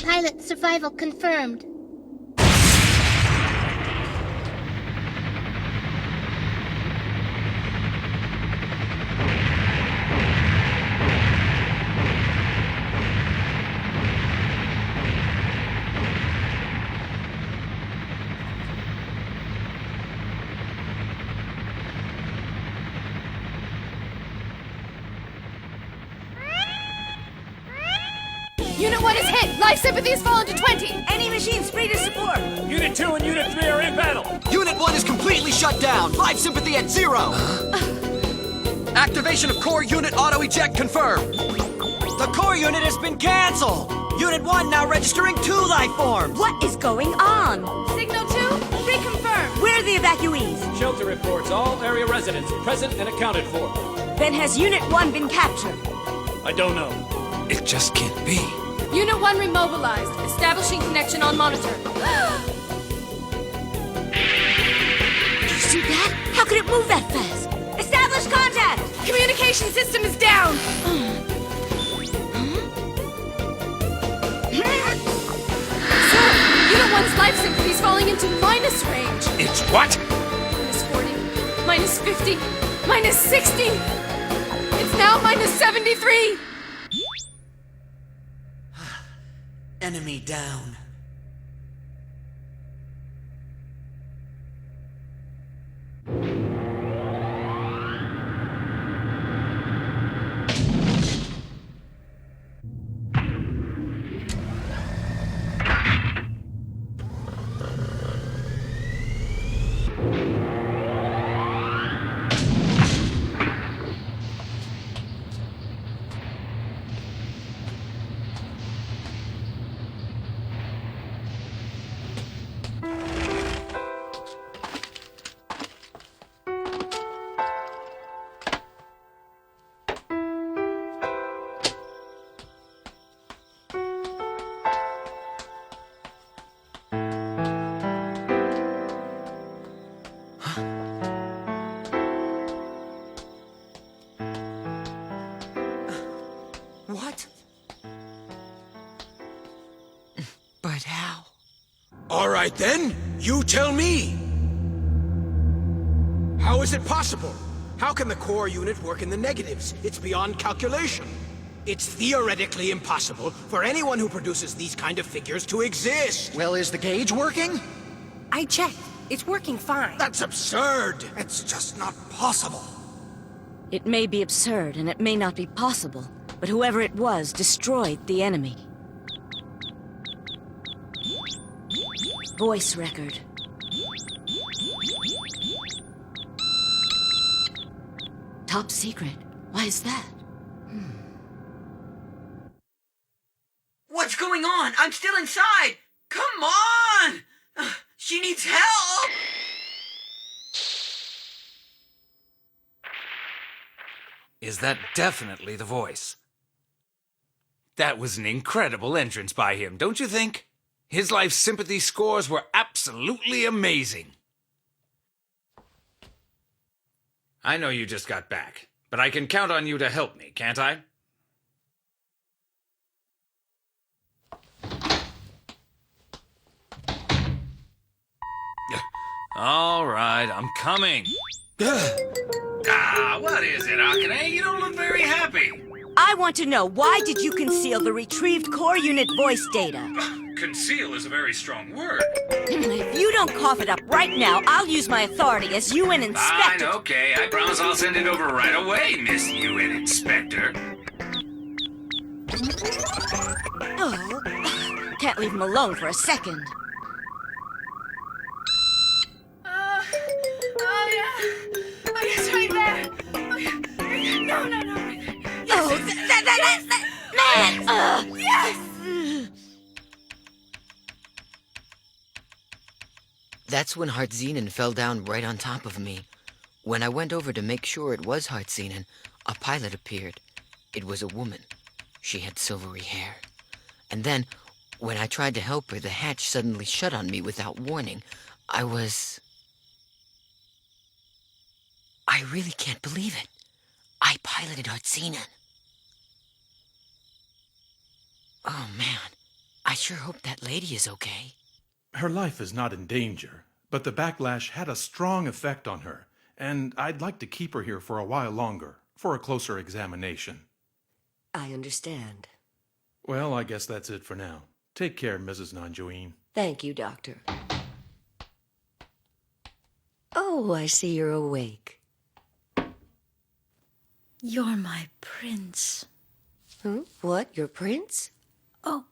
Pilot survival confirmed. Unit 1 is hit! Life sympathy has fallen to 20! Any machines free to support! Unit 2 and Unit 3 are in battle! Unit 1 is completely shut down! Life sympathy at 0! Activation of core unit auto-eject confirmed! The core unit has been cancelled! Unit 1 now registering 2 life forms! What is going on? Signal 2, reconfirmed! Where are the evacuees? Shelter reports all area residents present and accounted for. Then has Unit 1 been captured? I don't know. It just can't be. Unit 1 remobilized. Establishing connection on monitor. You see that? How could it move that fast? Establish contact! Communication system is down! Sir, Unit 1's life sympathy is falling into minus range. It's what? Minus 40, minus 50, minus 60. It's now minus 73. Enemy down. What? But how? All right then, you tell me. How is it possible? How can the core unit work in the negatives? It's beyond calculation. It's theoretically impossible for anyone who produces these kind of figures to exist. Well, is the gauge working? I checked. It's working fine. That's absurd. It's just not possible. It may be absurd and it may not be possible, but whoever it was destroyed the enemy. Voice record. Top secret. Why is that? What's going on? I'm still inside! Come on! She needs help! Is that definitely the voice? That was an incredible entrance by him, don't you think? His life sympathy scores were absolutely amazing. I know you just got back, but I can count on you to help me, can't I? All right, I'm coming. What is it, Akane? You don't look very happy. I want to know, why did you conceal the retrieved core unit voice data? Conceal is a very strong word. If you don't cough it up right now, I'll use my authority as UN Inspector. Fine, okay. I promise I'll send it over right away, Miss UN Inspector. Oh, can't leave him alone for a second. Oh, yeah. Oh, it's right there. Oh, yeah. No, no, no. Oh, that man! Yes! That's when Hartzenen fell down right on top of me. When I went over to make sure it was Hartzenen, a pilot appeared. It was a woman. She had silvery hair. And then, when I tried to help her, the hatch suddenly shut on me without warning. I really can't believe it. I piloted Hartzenen. Oh, man. I sure hope that lady is okay. Her life is not in danger, but the backlash had a strong effect on her, and I'd like to keep her here for a while longer, for a closer examination. I understand. Well, I guess that's it for now. Take care, Mrs. Nanjoin. Thank you, Doctor. Oh, I see you're awake. You're my prince. Huh? What? Your prince? Oh.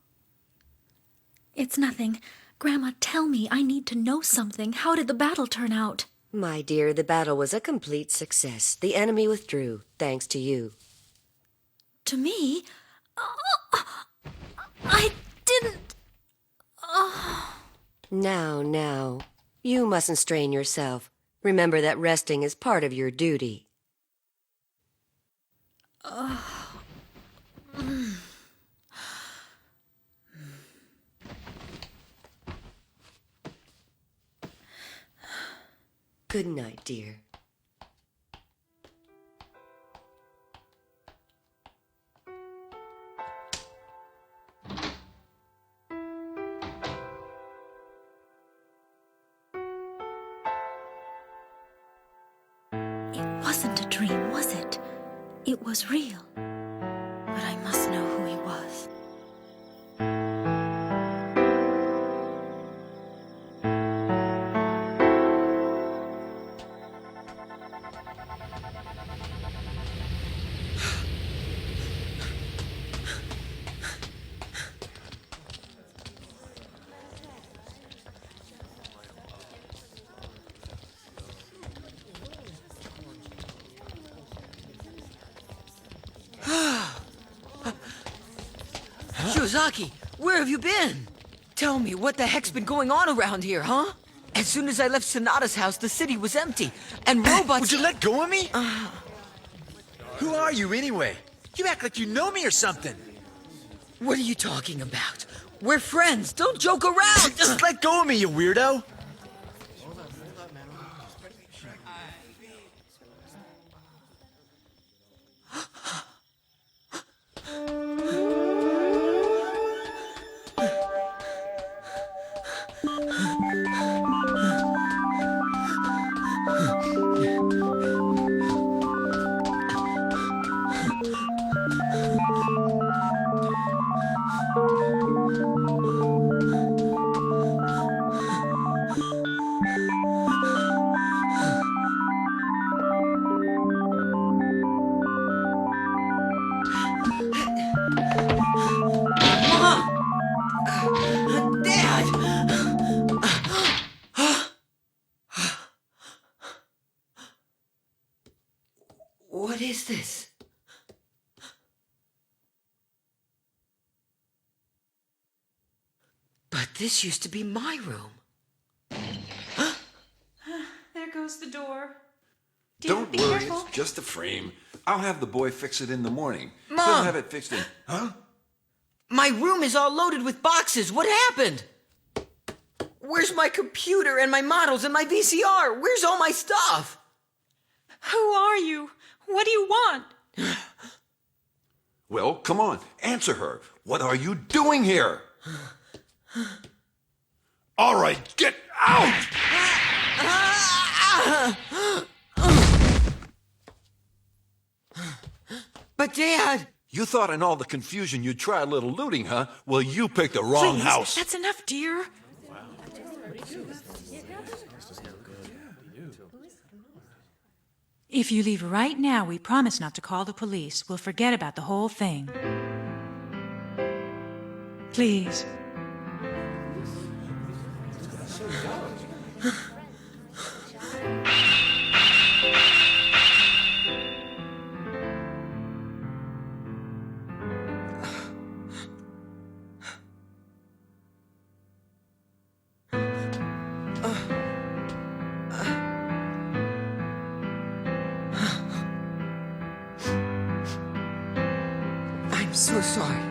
It's nothing. Grandma, tell me. I need to know something. How did the battle turn out? My dear, the battle was a complete success. The enemy withdrew, thanks to you. To me? I didn't... Now. You mustn't strain yourself. Remember that resting is part of your duty. Good night, dear. It wasn't a dream, was it? It was real. But I must know who he was. Shiozaki, where have you been? Tell me, what the heck's been going on around here, huh? As soon as I left Sonata's house, the city was empty, and robots... Would you let go of me? Who are you, anyway? You act like you know me or something. What are you talking about? We're friends. Don't joke around. Just let go of me, you weirdo. What is this? But this used to be my room. There goes the door. Don't be worry, careful. it's just a frame. I'll have the boy fix it in the morning. Mom! He'll have it fixed in... Huh? My room is all loaded with boxes. What happened? Where's my computer and my models and my VCR? Where's all my stuff? Who are you? What do you want? Well, come on, answer her. What are you doing here? All right, get out! But Dad! You thought in all the confusion you'd try a little looting, huh? Well, you picked the wrong Please, house. that's enough, dear. If you leave right now, we promise not to call the police. We'll forget about the whole thing. Please. I'm so sorry.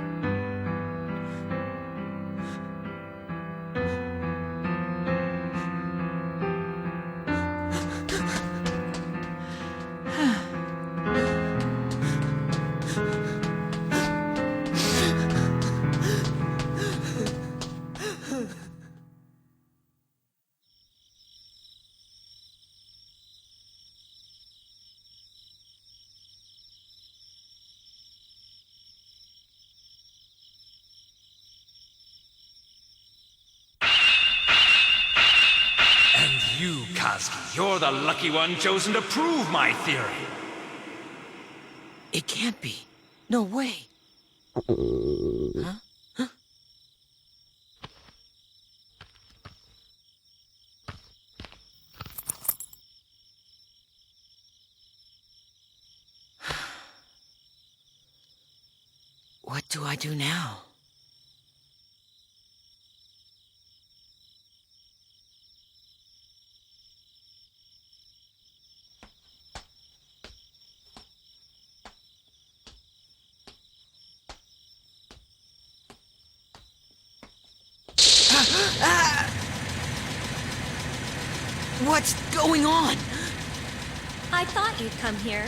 You, Kazki, you're the lucky one chosen to prove my theory. It can't be. No way. Huh? Huh? What do I do now? What's going on? I thought you'd come here.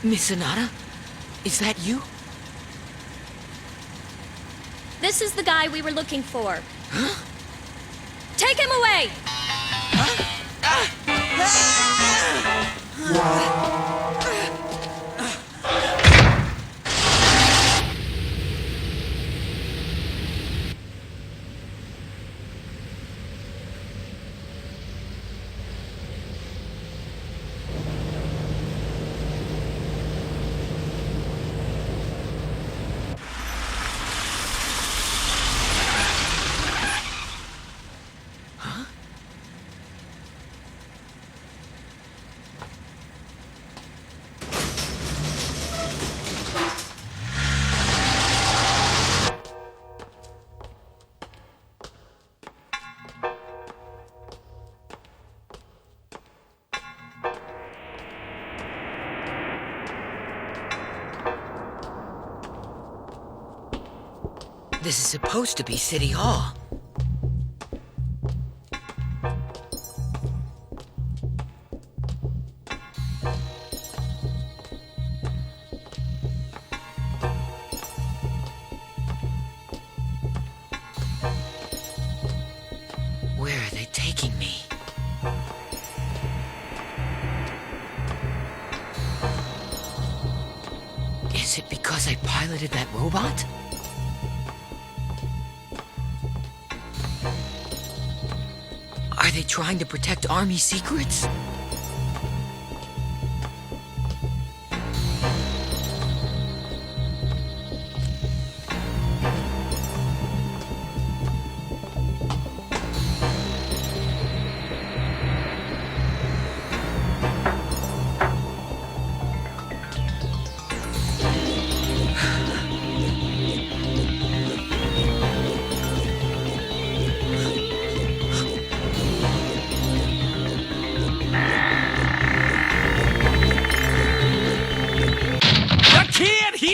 Miss Sonata? Is that you? This is the guy we were looking for. Take him away! This is supposed to be City Hall. Where are they taking me? Is it because I piloted that robot? Are they trying to protect Army secrets?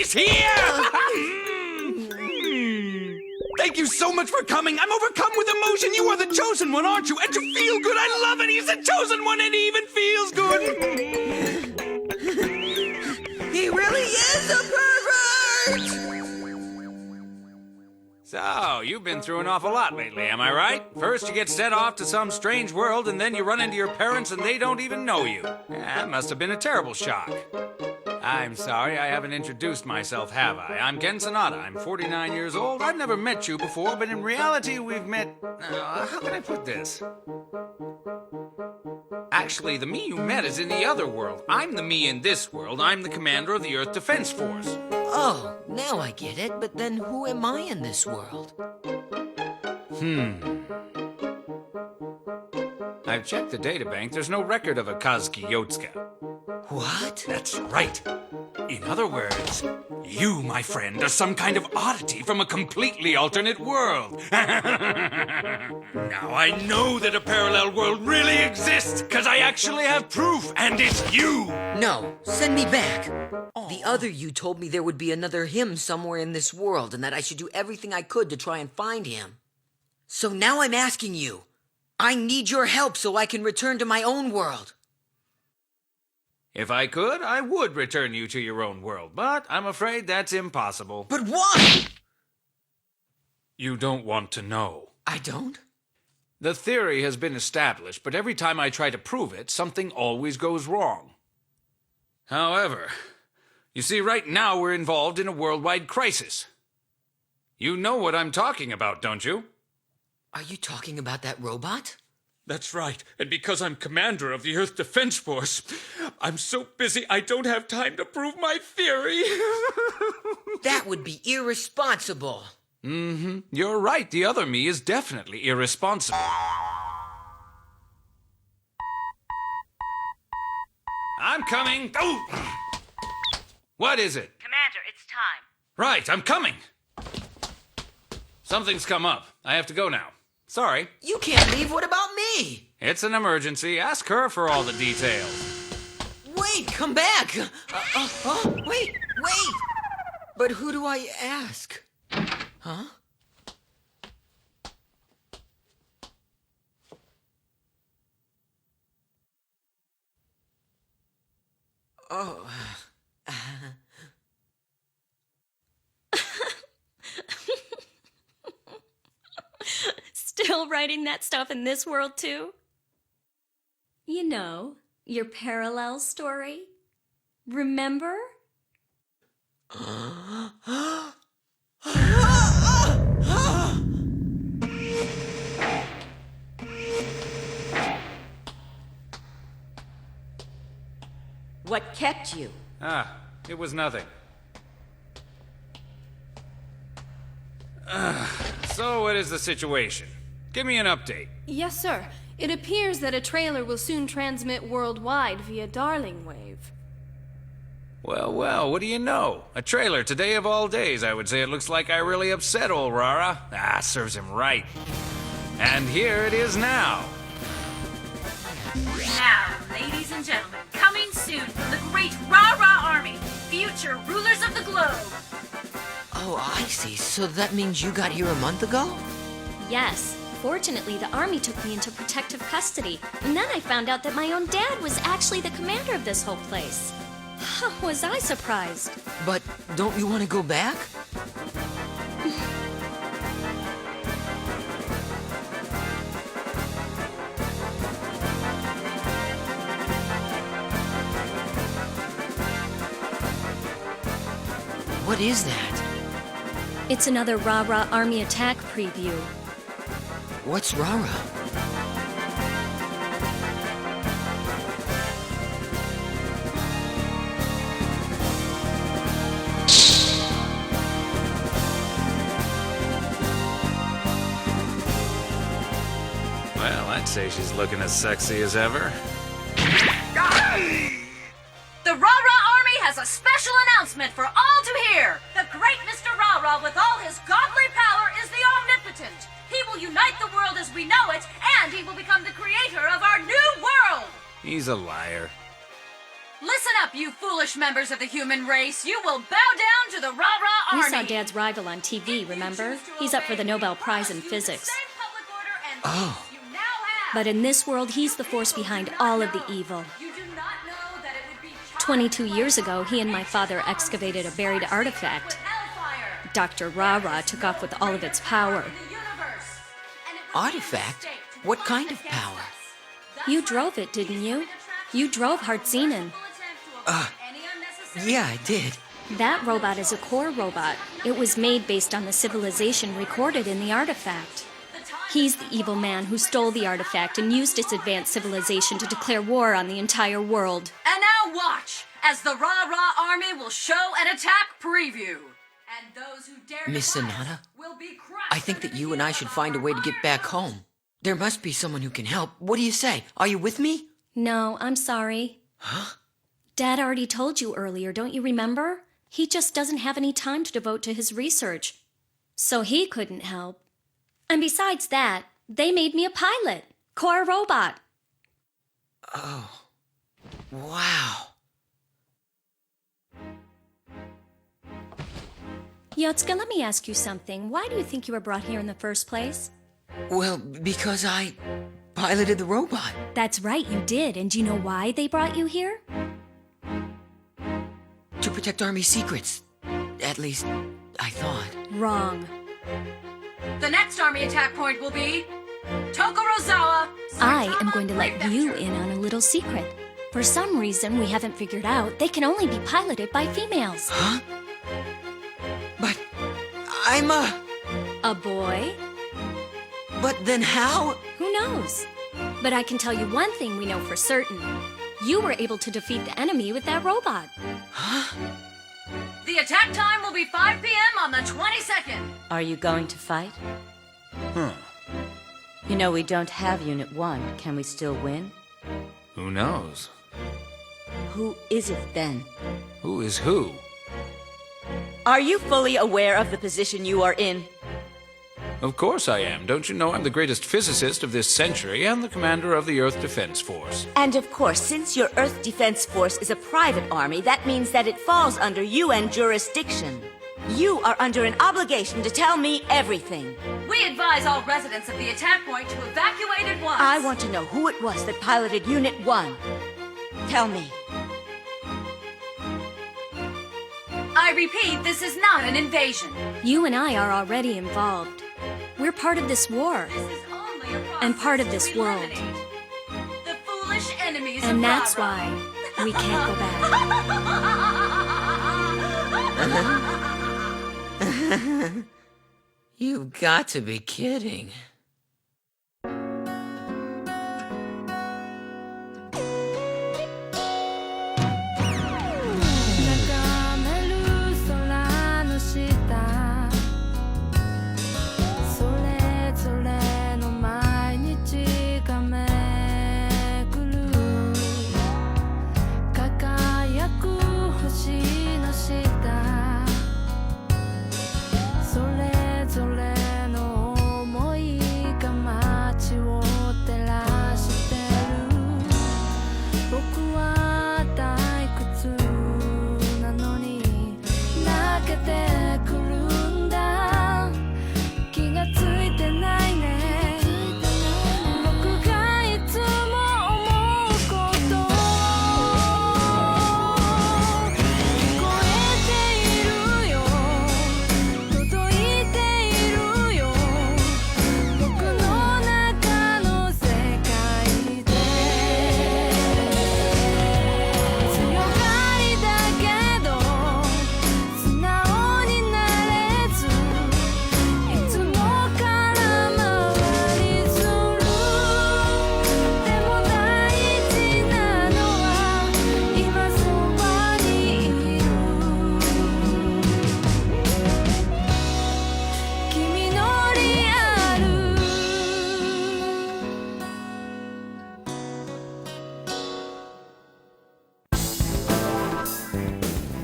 He's here! Thank you so much for coming. I'm overcome with emotion. You are the chosen one, aren't you? And you feel good. I love it. He's the chosen one, and he even feels good. He really is a pervert! So, you've been through an awful lot lately, am I right? First, you get sent off to some strange world, and then you run into your parents, and they don't even know you. That must have been a terrible shock. I'm sorry I haven't introduced myself, have I? I'm Ken Sonata. I'm 49 years old. I've never met you before, but in reality, we've met... how can I put this? Actually, the me you met is in the other world. I'm the me in this world. I'm the commander of the Earth Defense Force. Oh, now I get it, but then who am I in this world? I've checked the databank. There's no record of a Kazuki Yotsuka. What? That's right. In other words, you, my friend, are some kind of oddity from a completely alternate world. Now I know that a parallel world really exists, because I actually have proof, and it's you! No, send me back. The other you told me there would be another him somewhere in this world, and that I should do everything I could to try and find him. So now I'm asking you. I need your help so I can return to my own world. If I could, I would return you to your own world, but I'm afraid that's impossible. But why? You don't want to know. I don't? The theory has been established, but every time I try to prove it, something always goes wrong. However, you see, right now we're involved in a worldwide crisis. You know what I'm talking about, don't you? Are you talking about that robot? That's right, and because I'm commander of the Earth Defense Force, I'm so busy I don't have time to prove my theory. That would be irresponsible. Mm-hmm. You're right, the other me is definitely irresponsible. I'm coming. Oh! What is it? Commander, it's time. Right, I'm coming. Something's come up. I have to go now. Sorry. You can't leave. What about me? It's an emergency. Ask her for all the details. Wait, come back. Wait. But who do I ask? Huh? Oh. Still writing that stuff in this world, too? You know, your parallel story. Remember? What kept you? It was nothing. So what is the situation? Give me an update. Yes, sir. It appears that a trailer will soon transmit worldwide via Darling Wave. Well, what do you know? A trailer today of all days. I would say it looks like I really upset old Rara. Serves him right. And here it is now. Now, ladies and gentlemen, coming soon from the great Rara Army, future rulers of the globe. Oh, I see. So that means you got here a month ago? Yes. Fortunately, the army took me into protective custody, and then I found out that my own dad was actually the commander of this whole place. How was I surprised? But don't you want to go back? What is that? It's another Rara Army attack preview. What's Rara? Well, I'd say she's looking as sexy as ever. The Rara Army has a special announcement for all to hear. The great Mr. Rara, with all his godly power, is the omnipotent. He will unite the world as we know it, and he will become the creator of our new world. He's a liar. Listen up, you foolish members of the human race. You will bow down to the Rah-Rah Army. We saw Dad's rival on TV, remember? He's up for the Nobel Prize in Physics. Oh. But in this world, he's the force behind all of the evil. 22 years ago, he and my father excavated a buried artifact. Dr. Rah-Rah took off with all of its power. Artifact? What kind of power? You drove it, didn't you? You drove Hartzinen. Yeah, I did. That robot is a core robot. It was made based on the civilization recorded in the artifact. He's the evil man who stole the artifact and used its advanced civilization to declare war on the entire world. And now watch, as the Rah-Rah Army will show an attack preview. And those who dare Miss Sonata, I think that you and I should find a way to get back home. There must be someone who can help. What do you say? Are you with me? No, I'm sorry. Huh? Dad already told you earlier, don't you remember? He just doesn't have any time to devote to his research. So he couldn't help. And besides that, they made me a pilot. Core robot. Oh. Wow. Yotsuka, let me ask you something. Why do you think you were brought here in the first place? Well, because I piloted the robot. That's right, you did. And do you know why they brought you here? To protect Army secrets. At least, I thought. Wrong. The next Army attack point will be Tokorozawa. I am going to let you in on a little secret. For some reason we haven't figured out, they can only be piloted by females. Huh? But I'm a boy? But then how? Who knows? But I can tell you one thing we know for certain. You were able to defeat the enemy with that robot. Huh? The attack time will be 5 p.m. on the 22nd. Are you going to fight? You know, we don't have Unit 1. Can we still win? Who knows? Who is it then? Who is who? Are you fully aware of the position you are in? Of course I am. Don't you know I'm the greatest physicist of this century and the commander of the Earth Defense Force? And of course, since your Earth Defense Force is a private army, that means that it falls under UN jurisdiction. You are under an obligation to tell me everything. We advise all residents of the attack point to evacuate at once. I want to know who it was that piloted Unit 1. Tell me. I repeat, this is not an invasion. You and I are already involved. We're part of this war. This is only a process and part of this to world. eliminate the foolish enemies And of that's Rah-Rah. why we can't go back. You've got to be kidding.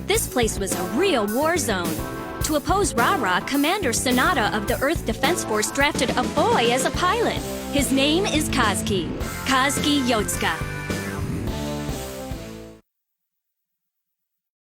This place was a real war zone. To oppose Rah-Rah, Commander Sonata of the Earth Defense Force drafted a boy as a pilot. His name is Kazuki Yotsuka.